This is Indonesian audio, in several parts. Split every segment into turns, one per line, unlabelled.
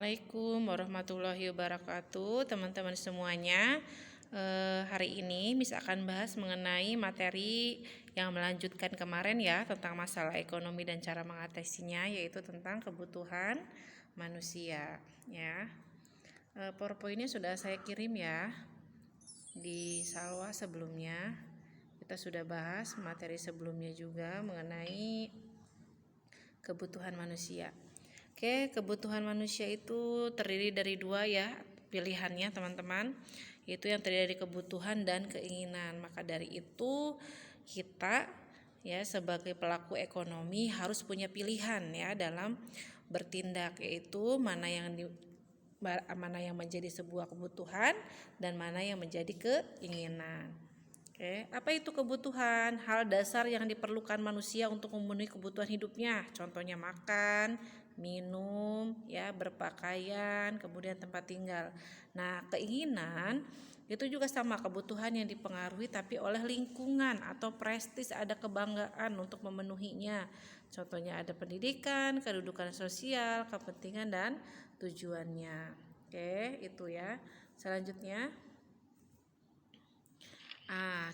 Assalamualaikum warahmatullahi wabarakatuh, teman-teman semuanya. Hari ini Miss akan bahas mengenai materi yang melanjutkan kemarin ya, tentang masalah ekonomi dan cara mengatasinya, yaitu tentang kebutuhan manusia ya. PowerPoint-nya sudah saya kirim ya di Salwa sebelumnya. Kita sudah bahas materi sebelumnya juga mengenai kebutuhan manusia. Oke, kebutuhan manusia itu terdiri dari dua ya pilihannya teman-teman, yaitu yang terdiri dari kebutuhan dan keinginan. Maka dari itu kita ya sebagai pelaku ekonomi harus punya pilihan ya dalam bertindak, yaitu mana yang menjadi sebuah kebutuhan dan mana yang menjadi keinginan. Oke, apa itu kebutuhan? Hal dasar yang diperlukan manusia untuk memenuhi kebutuhan hidupnya. Contohnya makan, minum, ya, berpakaian, kemudian tempat tinggal. Nah, keinginan itu juga sama, kebutuhan yang dipengaruhi tapi oleh lingkungan atau prestis, ada kebanggaan untuk memenuhinya. Contohnya ada pendidikan, kedudukan sosial, kepentingan dan tujuannya. Oke, itu ya. Selanjutnya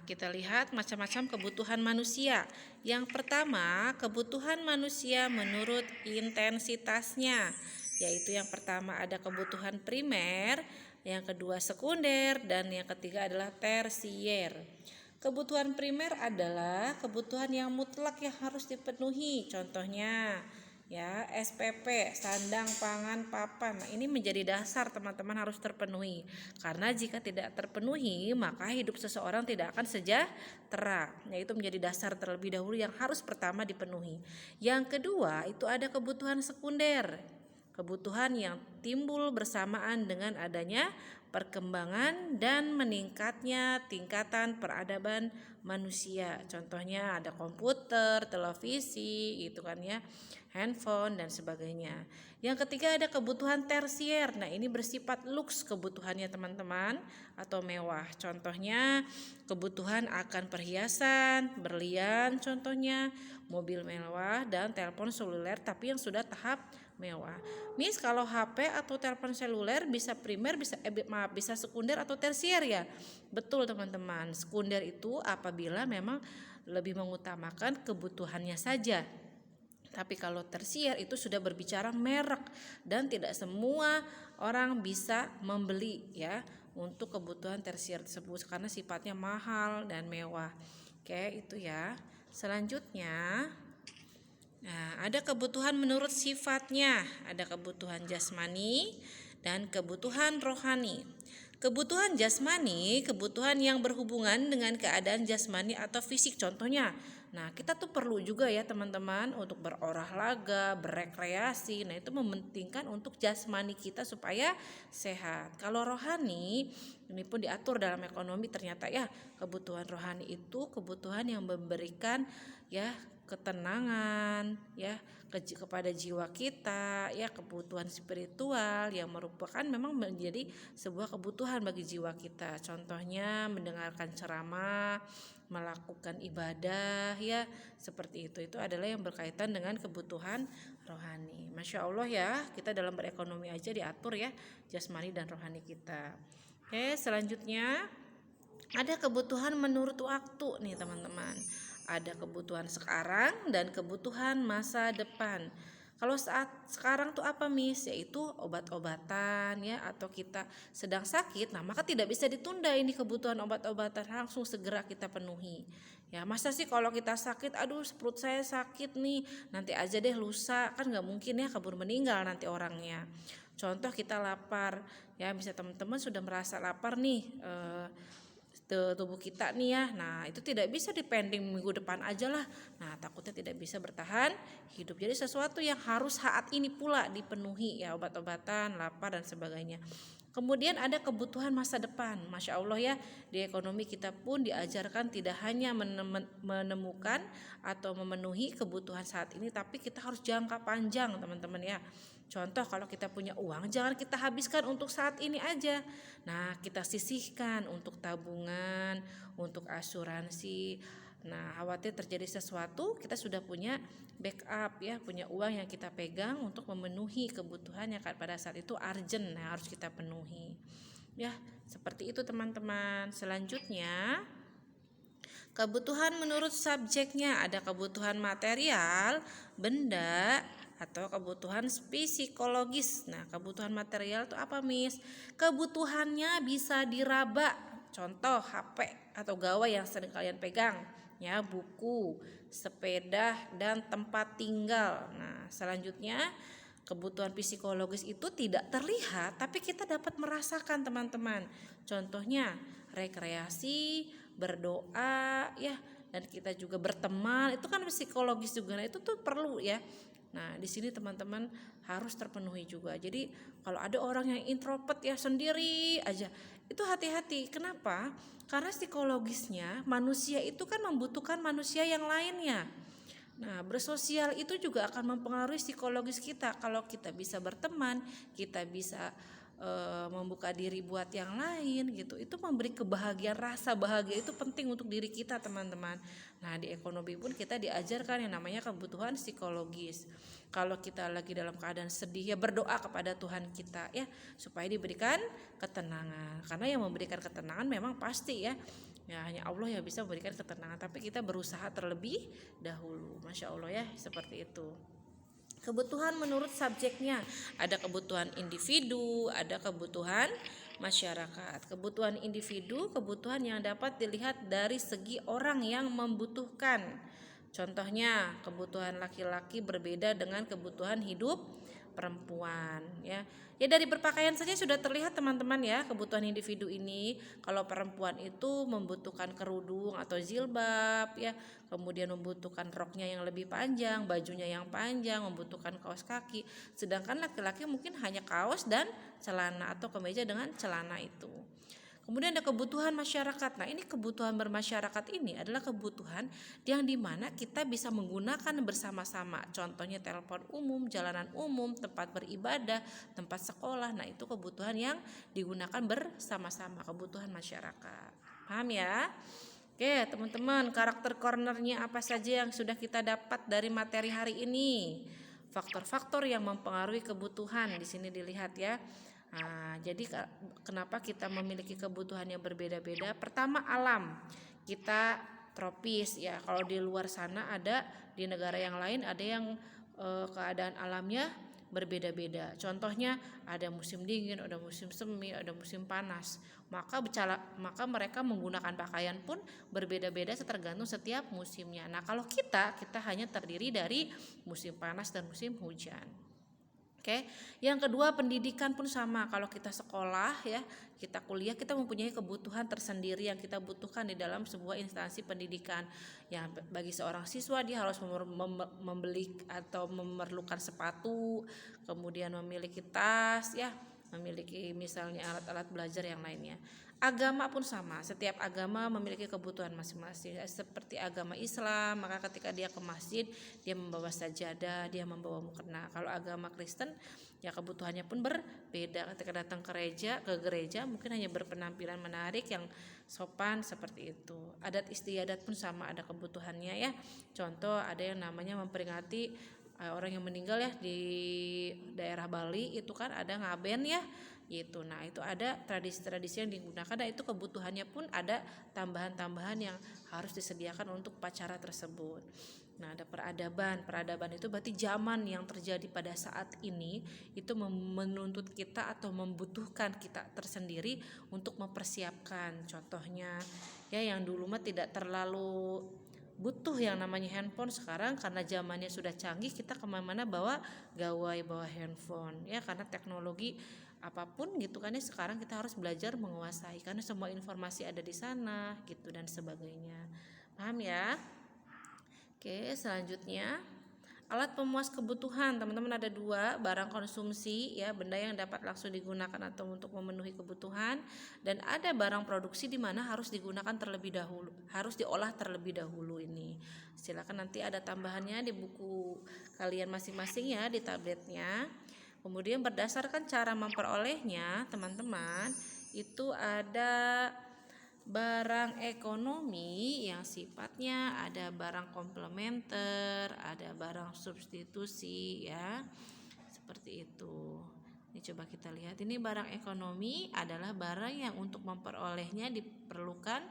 kita lihat macam-macam kebutuhan manusia. Yang pertama, kebutuhan manusia menurut intensitasnya, yaitu yang pertama ada kebutuhan primer, yang kedua sekunder, dan yang ketiga adalah tersier. Kebutuhan primer adalah kebutuhan yang mutlak yang harus dipenuhi. Contohnya ya, SPP, sandang, pangan, papan. Nah, ini menjadi dasar teman-teman harus terpenuhi. Karena jika tidak terpenuhi, maka hidup seseorang tidak akan sejahtera. Yaitu menjadi dasar terlebih dahulu yang harus pertama dipenuhi. Yang kedua, itu ada kebutuhan sekunder. Kebutuhan yang timbul bersamaan dengan adanya perkembangan dan meningkatnya tingkatan peradaban manusia. Contohnya ada komputer, televisi, gitu kan ya, handphone dan sebagainya. Yang ketiga ada kebutuhan tersier. Nah, ini bersifat luks kebutuhannya teman-teman atau mewah. Contohnya kebutuhan akan perhiasan, berlian, contohnya mobil mewah dan telepon seluler tapi yang sudah tahap mewah. Miss, kalau HP atau telepon seluler bisa primer, bisa sekunder atau tersier ya? Betul teman-teman. Sekunder itu apabila memang lebih mengutamakan kebutuhannya saja. Tapi kalau tersier itu sudah berbicara merek dan tidak semua orang bisa membeli ya untuk kebutuhan tersier tersebut karena sifatnya mahal dan mewah. Oke, itu ya. Selanjutnya, nah, ada kebutuhan menurut sifatnya, ada kebutuhan jasmani dan kebutuhan rohani. Kebutuhan jasmani, kebutuhan yang berhubungan dengan keadaan jasmani atau fisik. Contohnya, nah kita tuh perlu juga ya teman-teman untuk berolahraga, berekreasi. Nah, itu mementingkan untuk jasmani kita supaya sehat. Kalau rohani, ini pun diatur dalam ekonomi ternyata ya, kebutuhan rohani itu kebutuhan yang memberikan ya ketenangan ya kepada jiwa kita ya, kebutuhan spiritual yang merupakan memang menjadi sebuah kebutuhan bagi jiwa kita. Contohnya mendengarkan ceramah, melakukan ibadah ya, seperti itu adalah yang berkaitan dengan kebutuhan rohani. Masya Allah ya, kita dalam berekonomi aja diatur ya jasmani dan rohani kita. Oke, selanjutnya ada kebutuhan menurut waktu nih teman-teman. Ada kebutuhan sekarang dan kebutuhan masa depan. Kalau saat sekarang tuh apa Miss? Yaitu obat-obatan ya, atau kita sedang sakit, nah maka tidak bisa ditunda ini kebutuhan obat-obatan, langsung segera kita penuhi. Ya, masa sih kalau kita sakit, aduh perut saya sakit nih, nanti aja deh lusa, kan nggak mungkin ya, keburu meninggal nanti orangnya. Contoh kita lapar, ya bisa teman-teman sudah merasa lapar nih, tubuh kita nih ya. Nah, itu tidak bisa dipending minggu depan aja lah. Nah, takutnya tidak bisa bertahan hidup. Jadi sesuatu yang harus saat ini pula dipenuhi ya, obat-obatan, lapar dan sebagainya. Kemudian ada kebutuhan masa depan. Masya Allah ya, di ekonomi kita pun diajarkan tidak hanya menemukan atau memenuhi kebutuhan saat ini, tapi kita harus jangka panjang teman-teman ya. Contoh, kalau kita punya uang, jangan kita habiskan untuk saat ini aja. Nah, kita sisihkan untuk tabungan, untuk asuransi, Nah, khawatir terjadi sesuatu, kita sudah punya backup ya, punya uang yang kita pegang untuk memenuhi kebutuhan yang pada saat itu urgent, nah harus kita penuhi. Ya, seperti itu teman-teman. Selanjutnya, kebutuhan menurut subjeknya ada kebutuhan material, benda, atau kebutuhan psikologis. Nah, kebutuhan material itu apa, Miss? Kebutuhannya bisa diraba. Contoh HP atau gawai yang sering kalian pegang, ya, buku, sepeda, dan tempat tinggal. Nah, selanjutnya kebutuhan psikologis itu tidak terlihat tapi kita dapat merasakan, teman-teman. Contohnya rekreasi, berdoa ya, dan kita juga berteman, itu kan psikologis juga. Nah, itu tuh perlu ya. Nah, di sini teman-teman harus terpenuhi juga. Jadi kalau ada orang yang introvert ya, sendiri aja, itu hati-hati. Kenapa? Karena psikologisnya manusia itu kan membutuhkan manusia yang lainnya. Nah, bersosial itu juga akan mempengaruhi psikologis kita. Kalau kita bisa berteman, kita bisa membuka diri buat yang lain gitu, itu memberi kebahagiaan. Rasa bahagia itu penting untuk diri kita, teman-teman. Nah, di ekonomi pun kita diajarkan yang namanya kebutuhan psikologis. Kalau kita lagi dalam keadaan sedih, ya berdoa kepada Tuhan kita ya, supaya diberikan ketenangan. Karena yang memberikan ketenangan memang pasti ya, hanya Allah yang bisa memberikan ketenangan, tapi kita berusaha terlebih dahulu. Masya Allah ya, seperti itu. Kebutuhan menurut subjeknya ada kebutuhan individu, ada kebutuhan masyarakat. Kebutuhan individu, kebutuhan yang dapat dilihat dari segi orang yang membutuhkan. Contohnya, kebutuhan laki-laki berbeda dengan kebutuhan hidup perempuan ya. Ya, dari berpakaian saja sudah terlihat, teman-teman ya, kebutuhan individu ini. Kalau perempuan itu membutuhkan kerudung atau jilbab ya, kemudian membutuhkan roknya yang lebih panjang, bajunya yang panjang, membutuhkan kaos kaki. Sedangkan laki-laki mungkin hanya kaos dan celana atau kemeja dengan celana itu. Kemudian ada kebutuhan masyarakat. Nah, ini kebutuhan bermasyarakat ini adalah kebutuhan yang dimana kita bisa menggunakan bersama-sama. Contohnya telepon umum, jalanan umum, tempat beribadah, tempat sekolah. Nah, itu kebutuhan yang digunakan bersama-sama, kebutuhan masyarakat. Paham ya? Oke, teman-teman, karakter cornernya apa saja yang sudah kita dapat dari materi hari ini? Faktor-faktor yang mempengaruhi kebutuhan di sini dilihat ya. Nah, jadi kenapa kita memiliki kebutuhan yang berbeda-beda? Pertama, alam. Kita tropis ya. Kalau di luar sana ada, di negara yang lain ada yang keadaan alamnya berbeda-beda. Contohnya ada musim dingin, ada musim semi, ada musim panas. Maka mereka menggunakan pakaian pun berbeda-beda tergantung setiap musimnya. Nah, kalau kita hanya terdiri dari musim panas dan musim hujan. Oke, yang kedua pendidikan pun sama. Kalau kita sekolah ya, kita kuliah, kita mempunyai kebutuhan tersendiri yang kita butuhkan di dalam sebuah instansi pendidikan. Yang bagi seorang siswa dia harus membeli atau memerlukan sepatu, kemudian memiliki tas ya, memiliki misalnya alat-alat belajar yang lainnya. Agama pun sama, setiap agama memiliki kebutuhan masing-masing. Seperti agama Islam, maka ketika dia ke masjid, dia membawa sajadah, dia membawa mukena. Kalau agama Kristen, ya kebutuhannya pun berbeda. Ketika datang ke gereja mungkin hanya berpenampilan menarik yang sopan seperti itu. Adat istiadat pun sama, ada kebutuhannya ya. Contoh ada yang namanya memperingati orang yang meninggal ya, di daerah Bali itu kan ada ngaben ya gitu. Nah, itu ada tradisi-tradisi yang digunakan dan itu kebutuhannya pun ada tambahan-tambahan yang harus disediakan untuk upacara tersebut. Nah, ada peradaban. Peradaban itu berarti zaman yang terjadi pada saat ini itu menuntut kita atau membutuhkan kita tersendiri untuk mempersiapkan. Contohnya ya, yang dulu mah tidak terlalu butuh yang namanya handphone. Sekarang karena zamannya sudah canggih, kita kemana-mana bawa gawai, bawa handphone ya, karena teknologi apapun gitu kan ya, sekarang kita harus belajar menguasai karena semua informasi ada di sana gitu dan sebagainya. Paham ya? Oke, selanjutnya alat pemuas kebutuhan. Teman-teman ada dua, barang konsumsi ya, benda yang dapat langsung digunakan atau untuk memenuhi kebutuhan, dan ada barang produksi di mana harus digunakan terlebih dahulu, harus diolah terlebih dahulu ini. Silakan nanti ada tambahannya di buku kalian masing-masing ya, di tabletnya. Kemudian berdasarkan cara memperolehnya, teman-teman, itu ada barang ekonomi yang sifatnya ada barang komplementer, ada barang substitusi ya. Seperti itu. Ini coba kita lihat. Ini barang ekonomi adalah barang yang untuk memperolehnya diperlukan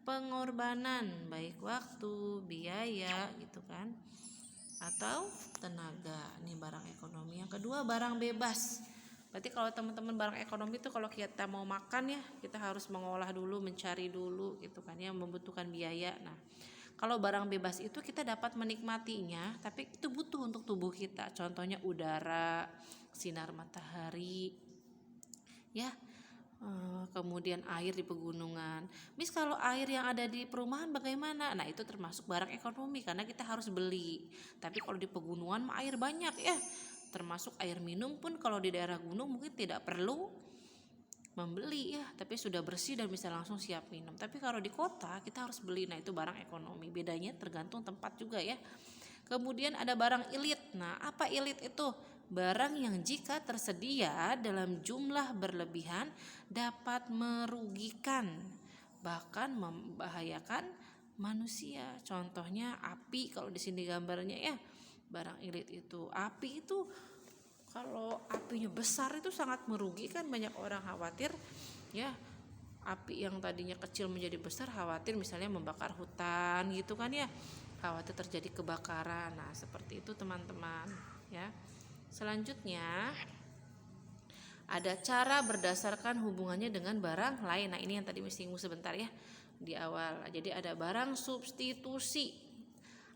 pengorbanan baik waktu, biaya gitu kan, atau tenaga. Ini barang ekonomi. Yang kedua barang bebas. Berarti kalau teman-teman barang ekonomi itu kalau kita mau makan ya, kita harus mengolah dulu, mencari dulu gitu kan ya, membutuhkan biaya. Nah, kalau barang bebas itu kita dapat menikmatinya, tapi itu butuh untuk tubuh kita. Contohnya udara, sinar matahari, ya. Kemudian air di pegunungan. Kalau air yang ada di perumahan bagaimana? Nah, itu termasuk barang ekonomi karena kita harus beli. Tapi kalau di pegunungan air banyak ya. Termasuk air minum pun kalau di daerah gunung mungkin tidak perlu membeli ya, tapi sudah bersih dan bisa langsung siap minum. Tapi kalau di kota kita harus beli. Nah, itu barang ekonomi. Bedanya tergantung tempat juga ya. Kemudian ada barang elit. Nah, apa elit itu? Barang yang jika tersedia dalam jumlah berlebihan dapat merugikan, bahkan membahayakan manusia. Contohnya api, kalau di sini gambarnya ya. Barang elit itu, api itu kalau apinya besar itu sangat merugikan, banyak orang khawatir ya. Api yang tadinya kecil menjadi besar, khawatir misalnya membakar hutan gitu kan ya, khawatir terjadi kebakaran. Nah, seperti itu teman-teman ya. Selanjutnya ada cara berdasarkan hubungannya dengan barang lain. Nah, ini yang tadi singgung sebentar ya di awal. Jadi ada barang substitusi.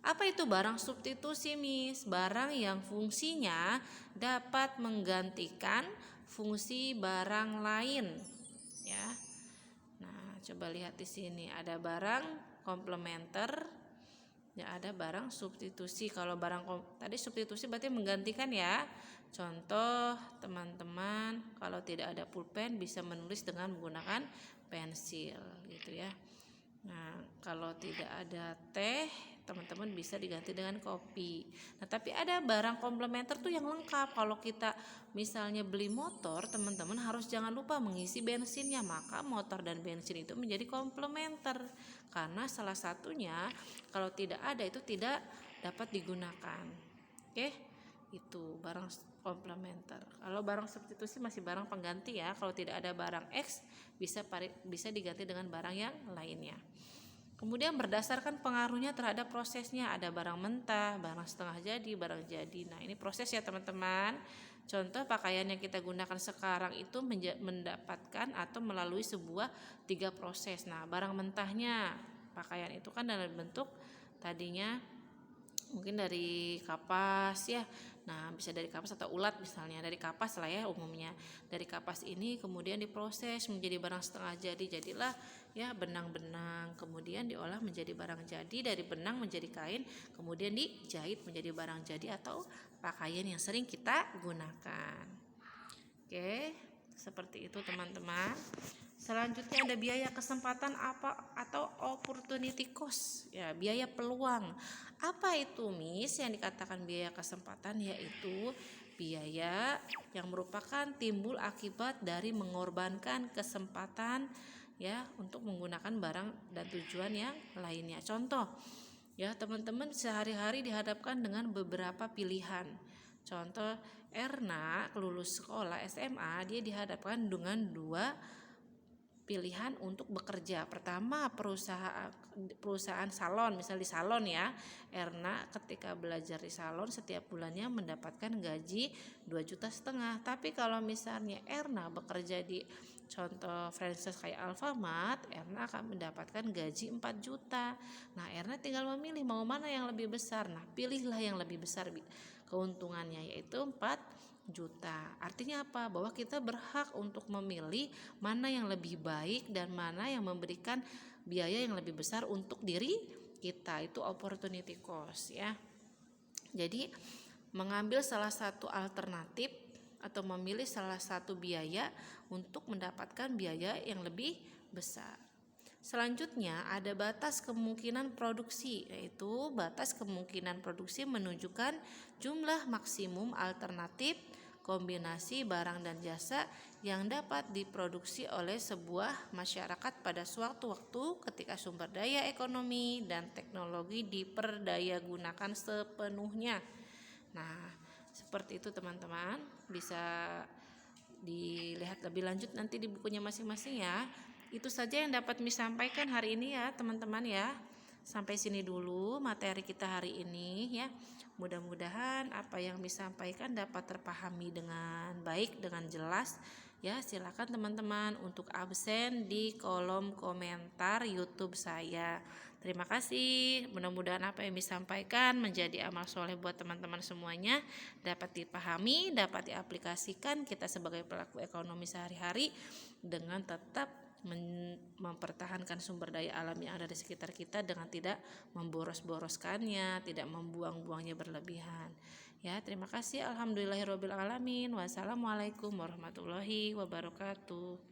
Apa itu barang substitusi, Miss? Barang yang fungsinya dapat menggantikan fungsi barang lain, ya. Nah, coba lihat di sini ada barang komplementer, ya ada barang substitusi. Kalau barang tadi substitusi berarti menggantikan ya. Contoh teman-teman, kalau tidak ada pulpen bisa menulis dengan menggunakan pensil gitu ya. Nah, kalau tidak ada teh, teman-teman bisa diganti dengan kopi. Nah, tapi ada barang komplementer tuh yang lengkap. Kalau kita misalnya beli motor, teman-teman harus jangan lupa mengisi bensinnya. Maka motor dan bensin itu menjadi komplementer. Karena salah satunya kalau tidak ada itu tidak dapat digunakan. Oke? Itu barang komplementer. Kalau barang substitusi masih barang pengganti ya. Kalau tidak ada barang X bisa diganti dengan barang yang lainnya. Kemudian berdasarkan pengaruhnya terhadap prosesnya, ada barang mentah, barang setengah jadi, barang jadi. Nah, ini proses ya teman-teman. Contoh pakaian yang kita gunakan sekarang itu mendapatkan atau melalui sebuah 3 proses. Nah, barang mentahnya pakaian itu kan dalam bentuk tadinya mungkin dari kapas ya. Nah, bisa dari kapas atau ulat misalnya, dari kapas lah ya umumnya. Dari kapas ini kemudian diproses menjadi barang setengah jadi, jadilah ya benang-benang, kemudian diolah menjadi barang jadi, dari benang menjadi kain, kemudian dijahit menjadi barang jadi atau pakaian yang sering kita gunakan. Oke, seperti itu teman-teman. Selanjutnya ada biaya kesempatan atau opportunity cost, ya biaya peluang. Apa itu, Miss, yang dikatakan biaya kesempatan? Yaitu biaya yang merupakan timbul akibat dari mengorbankan kesempatan ya untuk menggunakan barang dan tujuan yang lainnya. Contoh ya, teman-teman sehari-hari dihadapkan dengan beberapa pilihan. Contoh, Erna lulus sekolah SMA, dia dihadapkan dengan 2 pilihan untuk bekerja. Pertama, perusahaan salon, misalnya di salon ya. Erna ketika belajar di salon setiap bulannya mendapatkan gaji 2,5 juta. Tapi kalau misalnya Erna bekerja di contoh franchise kayak Alfamart, Erna akan mendapatkan gaji 4 juta. Nah, Erna tinggal memilih mau mana yang lebih besar. Nah, pilihlah yang lebih besar keuntungannya, yaitu 4 juta. Artinya apa? Bahwa kita berhak untuk memilih mana yang lebih baik dan mana yang memberikan biaya yang lebih besar untuk diri kita. Itu opportunity cost ya. Jadi mengambil salah satu alternatif atau memilih salah satu biaya untuk mendapatkan biaya yang lebih besar. Selanjutnya ada batas kemungkinan produksi, yaitu batas kemungkinan produksi menunjukkan jumlah maksimum alternatif kombinasi barang dan jasa yang dapat diproduksi oleh sebuah masyarakat pada suatu waktu ketika sumber daya ekonomi dan teknologi diperdayagunakan sepenuhnya. Nah, seperti itu teman-teman, bisa dilihat lebih lanjut nanti di bukunya masing-masing ya. Itu saja yang dapat Miss sampaikan hari ini ya teman-teman ya. Sampai sini dulu materi kita hari ini ya. Mudah-mudahan apa yang Miss sampaikan dapat terpahami dengan baik, dengan jelas ya. Silakan teman-teman untuk absen di kolom komentar YouTube saya. Terima kasih. Mudah-mudahan apa yang Miss sampaikan menjadi amal soleh buat teman-teman semuanya, dapat dipahami, dapat diaplikasikan kita sebagai pelaku ekonomi sehari-hari dengan tetap mempertahankan sumber daya alam yang ada di sekitar kita dengan tidak memboros-boroskannya, tidak membuang-buangnya berlebihan. Ya, terima kasih. Alhamdulillahirabbil alamin. Wassalamualaikum warahmatullahi wabarakatuh.